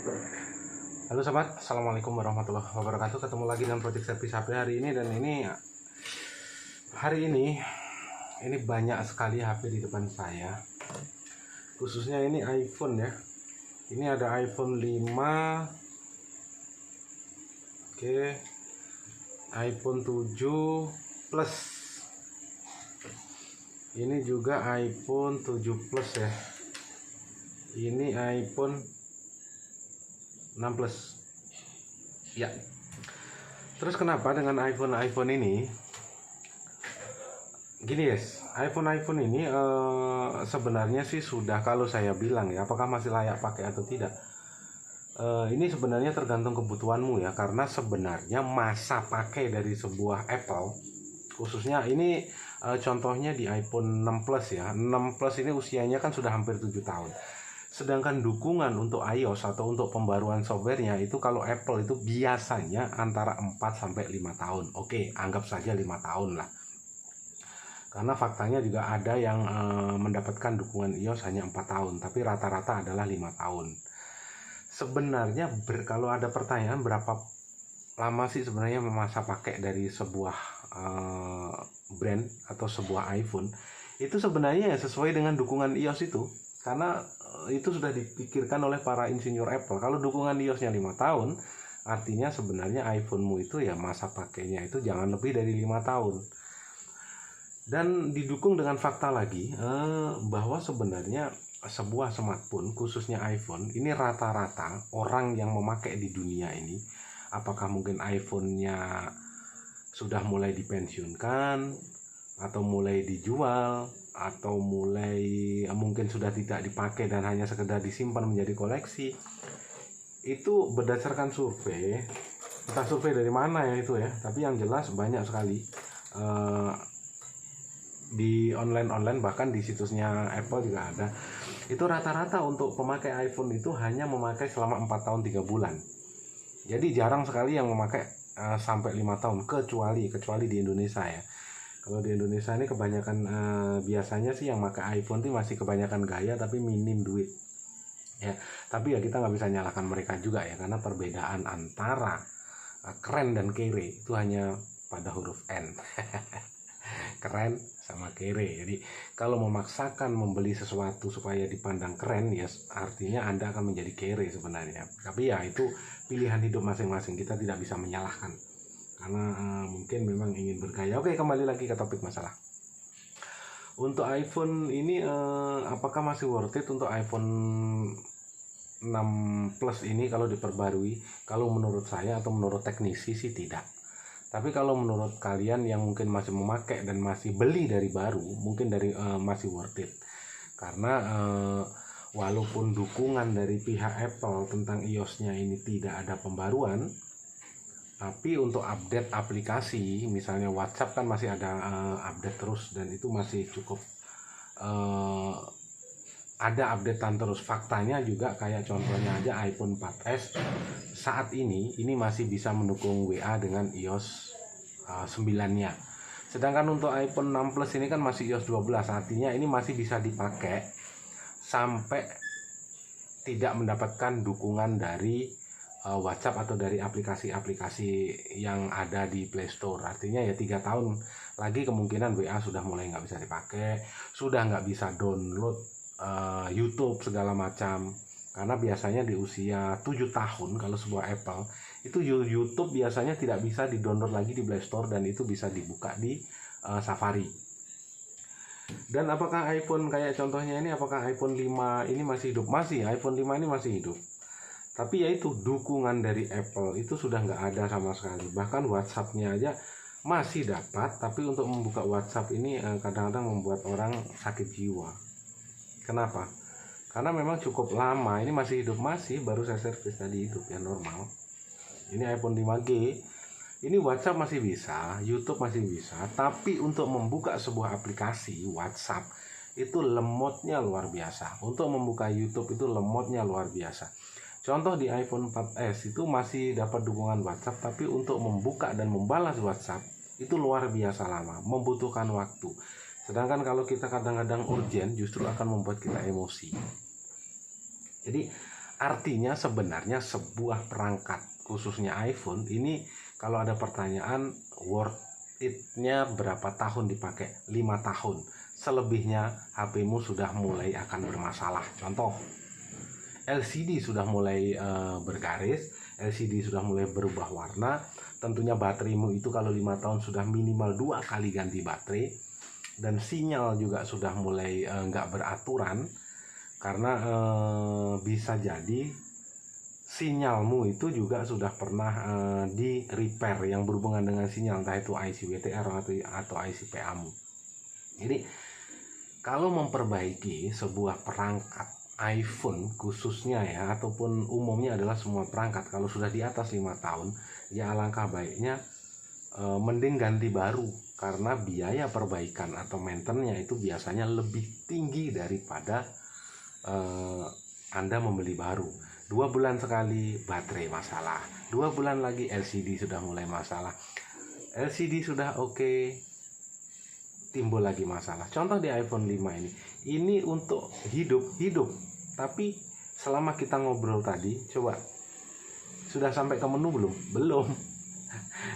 Halo sobat, assalamualaikum warahmatullahi wabarakatuh. Ketemu lagi dengan Project Service HP hari ini, dan hari ini banyak sekali HP di depan saya. Khususnya ini iPhone ya. Ini ada iPhone 5, oke, iPhone 7 Plus. Ini juga iPhone 7 Plus ya. Ini iPhone 6 Plus. Ya. Terus kenapa dengan iPhone ini? Gini guys, iPhone ini sebenarnya sih sudah, kalau saya bilang ya, apakah masih layak pakai atau tidak? Ini sebenarnya tergantung kebutuhanmu ya, karena sebenarnya masa pakai dari sebuah Apple, khususnya ini contohnya di iPhone 6 Plus ya. 6 Plus ini usianya kan sudah hampir 7 tahun. Sedangkan dukungan untuk iOS atau untuk pembaruan softwarenya itu kalau Apple itu biasanya antara 4 sampai 5 tahun. Oke, anggap saja 5 tahun lah. Karena faktanya juga ada yang mendapatkan dukungan iOS hanya 4 tahun, tapi rata-rata adalah 5 tahun. Sebenarnya kalau ada pertanyaan berapa lama sih sebenarnya masa pakai dari sebuah brand atau sebuah iPhone, itu sebenarnya ya sesuai dengan dukungan iOS itu. Karena itu sudah dipikirkan oleh para insinyur Apple. Kalau dukungan iOS-nya 5 tahun, artinya sebenarnya iPhone-mu itu ya masa pakainya itu jangan lebih dari 5 tahun. Dan didukung dengan fakta lagi bahwa sebenarnya sebuah smartphone, khususnya iPhone, ini rata-rata orang yang memakai di dunia ini, apakah mungkin iPhone-nya sudah mulai dipensiunkan, atau mulai dijual, atau mulai mungkin sudah tidak dipakai dan hanya sekedar disimpan menjadi koleksi, itu berdasarkan survei. Entah survei dari mana ya itu ya, tapi yang jelas banyak sekali di online, bahkan di situsnya Apple juga ada. Itu rata-rata untuk pemakai iPhone itu hanya memakai selama 4 tahun 3 bulan. Jadi jarang sekali yang memakai sampai 5 tahun, kecuali di Indonesia ya. Kalau di Indonesia ini kebanyakan biasanya sih yang pakai iPhone itu masih kebanyakan gaya tapi minim duit ya. Tapi ya kita nggak bisa nyalahkan mereka juga ya, karena perbedaan antara keren dan kere itu hanya pada huruf N. Keren sama kere. Jadi kalau memaksakan membeli sesuatu supaya dipandang keren ya artinya Anda akan menjadi kere sebenarnya. Tapi ya itu pilihan hidup masing-masing, kita tidak bisa menyalahkan karena mungkin memang ingin bergaya. Oke, kembali lagi ke topik masalah. Untuk iPhone ini apakah masih worth it untuk iPhone 6 Plus ini kalau diperbarui? Kalau menurut saya atau menurut teknisi sih tidak. Tapi kalau menurut kalian yang mungkin masih memakai dan masih beli dari baru, mungkin masih worth it. Karena walaupun dukungan dari pihak Apple tentang iOS-nya ini tidak ada pembaruan, tapi untuk update aplikasi, misalnya WhatsApp kan masih ada update terus, dan itu masih cukup ada updatean terus. Faktanya juga kayak contohnya aja iPhone 4S saat ini masih bisa mendukung WA dengan iOS 9-nya. Sedangkan untuk iPhone 6 Plus ini kan masih iOS 12, artinya ini masih bisa dipakai sampai tidak mendapatkan dukungan dari WhatsApp atau dari aplikasi-aplikasi yang ada di Play Store. Artinya ya 3 tahun lagi kemungkinan WA sudah mulai nggak bisa dipakai, sudah nggak bisa download YouTube segala macam. Karena biasanya di usia 7 tahun kalau sebuah Apple itu YouTube biasanya tidak bisa di-download lagi di Play Store, dan itu bisa dibuka di Safari. Dan apakah iPhone kayak contohnya ini, apakah iPhone 5 ini masih hidup? Masih, iPhone 5 ini masih hidup. Tapi yaitu dukungan dari Apple itu sudah nggak ada sama sekali. Bahkan WhatsApp-nya aja masih dapat, tapi untuk membuka WhatsApp ini kadang-kadang membuat orang sakit jiwa. Kenapa? Karena memang cukup lama. Ini masih hidup, baru saya servis tadi, hidup ya normal. Ini iPhone 5G. Ini WhatsApp masih bisa, YouTube masih bisa, tapi untuk membuka sebuah aplikasi WhatsApp itu lemotnya luar biasa. Untuk membuka YouTube itu lemotnya luar biasa. Contoh di iPhone 4S itu masih dapat dukungan WhatsApp, tapi untuk membuka dan membalas WhatsApp itu luar biasa lama, membutuhkan waktu. Sedangkan kalau kita kadang-kadang urgent, justru akan membuat kita emosi. Jadi Artinya sebenarnya sebuah perangkat khususnya iPhone ini, kalau ada pertanyaan worth it-nya berapa tahun dipakai? 5 tahun. Selebihnya HP-mu sudah mulai akan bermasalah. Contoh, LCD sudah mulai bergaris, LCD sudah mulai berubah warna. Tentunya bateraimu itu kalau 5 tahun sudah minimal 2 kali ganti baterai. Dan sinyal juga sudah mulai nggak beraturan. Karena bisa jadi sinyalmu itu juga sudah pernah di repair yang berhubungan dengan sinyal, entah itu IC WTR atau IC PA-mu. Jadi kalau memperbaiki sebuah perangkat iPhone khususnya ya, ataupun umumnya adalah semua perangkat, kalau sudah di atas 5 tahun ya alangkah baiknya mending ganti baru, karena biaya perbaikan atau maintenance-nya itu biasanya lebih tinggi daripada Anda membeli baru. 2 bulan sekali baterai masalah, 2 bulan lagi LCD sudah mulai masalah, LCD sudah oke, timbul lagi masalah. Contoh di iPhone 5 ini untuk hidup, tapi selama kita ngobrol tadi, coba sudah sampai ke menu belum.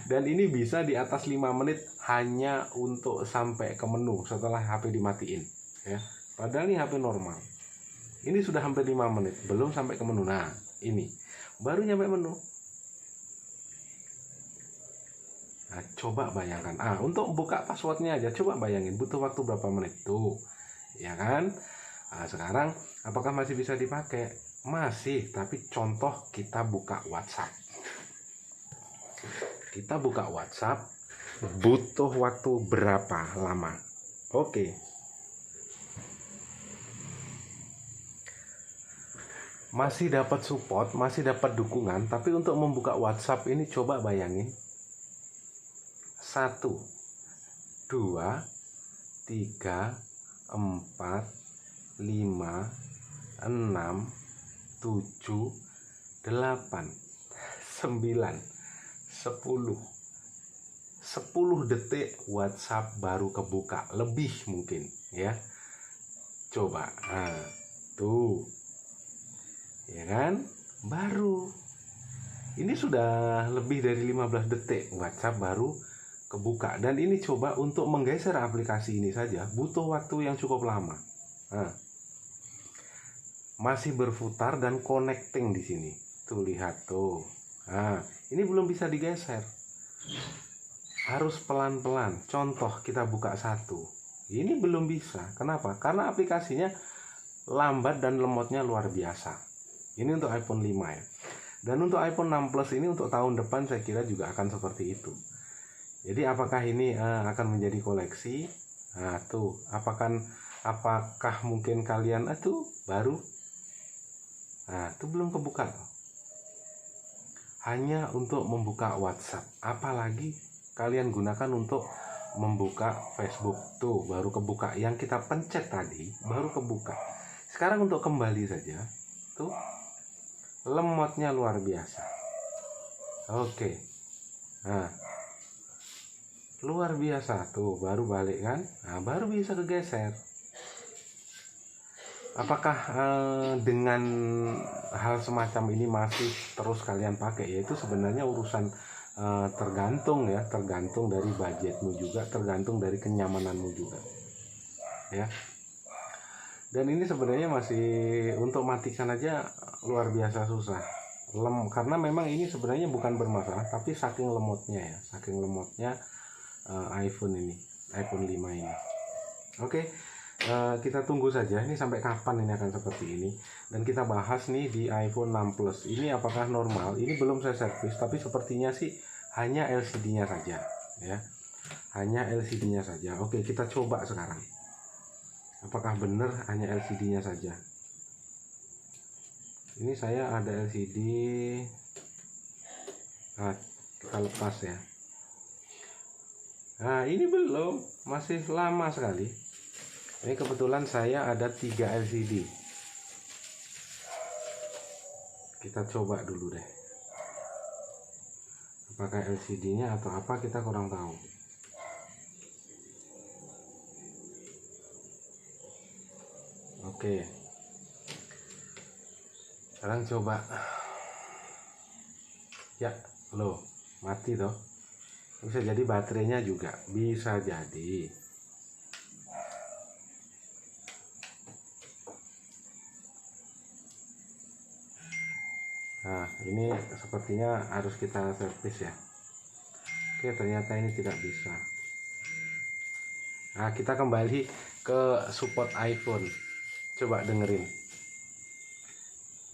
Dan ini bisa di atas 5 menit hanya untuk sampai ke menu setelah HP dimatiin ya. Padahal ini HP normal. Ini sudah hampir 5 menit, belum sampai ke menu. Nah, ini baru nyampe menu. Nah, coba bayangkan. Untuk buka passwordnya aja, coba bayangin butuh waktu berapa menit tuh, ya kan? Nah, sekarang apakah masih bisa dipakai? Masih, tapi contoh kita buka WhatsApp. Kita buka WhatsApp, butuh waktu berapa lama? Oke. Masih dapat support, masih dapat dukungan, tapi untuk membuka WhatsApp ini coba bayangin. 1, 2, 3, 4, 5, 6, 7, 8, 9, 10 detik WhatsApp baru kebuka, lebih mungkin ya. Coba, tuh ya kan, baru ini sudah lebih dari 15 detik WhatsApp baru kebuka. Dan ini coba untuk menggeser aplikasi ini saja butuh waktu yang cukup lama. Masih berputar dan connecting di sini tuh, lihat tuh. Ini belum bisa digeser, harus pelan-pelan. Contoh kita buka 1, ini belum bisa. Kenapa? Karena aplikasinya lambat dan lemotnya luar biasa. Ini untuk iPhone 5 ya. Dan untuk iPhone 6 Plus ini untuk tahun depan saya kira juga akan seperti itu. Jadi apakah ini akan menjadi koleksi? Tuh, apakah mungkin kalian tuh baru? Itu belum kebuka. Hanya untuk membuka WhatsApp. Apalagi kalian gunakan untuk membuka Facebook, tuh baru kebuka. Yang kita pencet tadi baru kebuka. Sekarang untuk kembali saja, tuh lemotnya luar biasa. Oke. Luar biasa tuh, baru balik kan. Baru bisa kegeser. Apakah dengan hal semacam ini masih terus kalian pakai? Yaitu sebenarnya urusan tergantung ya, tergantung dari budgetmu juga, tergantung dari kenyamananmu juga ya. Dan ini sebenarnya masih untuk matikan aja luar biasa susah. Karena memang ini sebenarnya bukan bermasalah, tapi saking lemotnya ya, iPhone 5 ini. Oke, kita tunggu saja ini sampai kapan ini akan seperti ini. Dan kita bahas nih di iPhone 6 Plus ini apakah normal. Ini belum saya servis, tapi sepertinya sih hanya LCD-nya saja ya, hanya LCD-nya saja. Oke, kita coba sekarang apakah benar hanya LCD-nya saja. Ini saya ada LCD, kita lepas ya. Ini belum, masih lama sekali. Ini kebetulan saya ada 3 LCD. Kita coba dulu deh, apakah LCD-nya atau apa, kita kurang tahu. Oke. Sekarang coba. Ya, loh, mati toh. Bisa jadi baterainya juga, bisa jadi. Nah, ini sepertinya harus kita servis ya. Oke, ternyata ini tidak bisa. Nah, kita kembali ke support iPhone. Coba dengerin.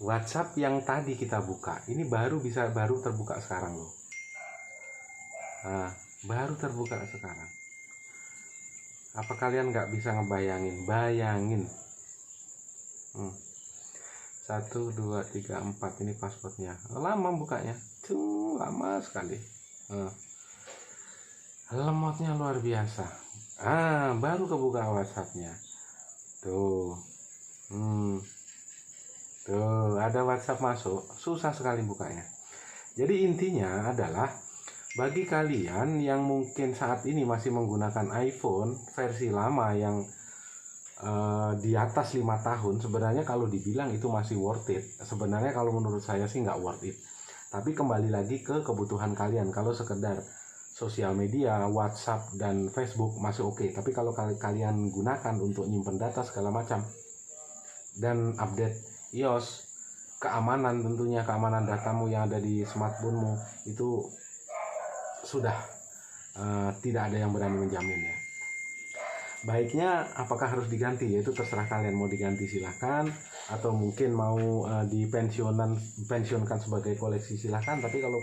WhatsApp yang tadi kita buka, ini baru terbuka sekarang loh. Nah, baru terbuka sekarang. Apa kalian nggak bisa ngebayangin? Bayangin. 1, 2, 3, 4 ini passwordnya. Lama bukanya. Lama sekali. Lemotnya luar biasa. Baru kebuka WhatsAppnya. Tuh. Tuh, ada WhatsApp masuk. Susah sekali bukanya. Jadi intinya adalah bagi kalian yang mungkin saat ini masih menggunakan iPhone versi lama yang di atas 5 tahun, sebenarnya kalau dibilang itu masih worth it. Sebenarnya kalau menurut saya sih nggak worth it. Tapi kembali lagi ke kebutuhan kalian. Kalau sekedar sosial media, WhatsApp dan Facebook masih oke. Tapi kalau kalian gunakan untuk nyimpen data segala macam dan update iOS, keamanan tentunya, keamanan datamu yang ada di smartphone-mu itu sudah tidak ada yang berani menjamin ya. Baiknya apakah harus diganti, yaitu terserah kalian, mau diganti silahkan, atau mungkin mau dipensiunkan sebagai koleksi silahkan. Tapi kalau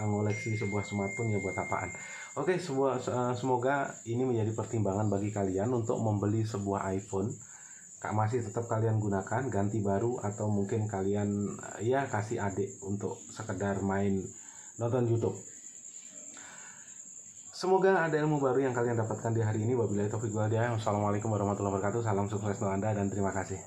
ngoleksi sebuah smartphone ya buat apaan. Oke, semoga ini menjadi pertimbangan bagi kalian untuk membeli sebuah iPhone. Masih tetap kalian gunakan, ganti baru, atau mungkin kalian ya kasih adik untuk sekedar main nonton YouTube. Semoga ada ilmu baru yang kalian dapatkan di hari ini. Wabillahi taufiq wal hidayah. Wassalamualaikum warahmatullahi wabarakatuh. Salam sukses untuk Anda dan terima kasih.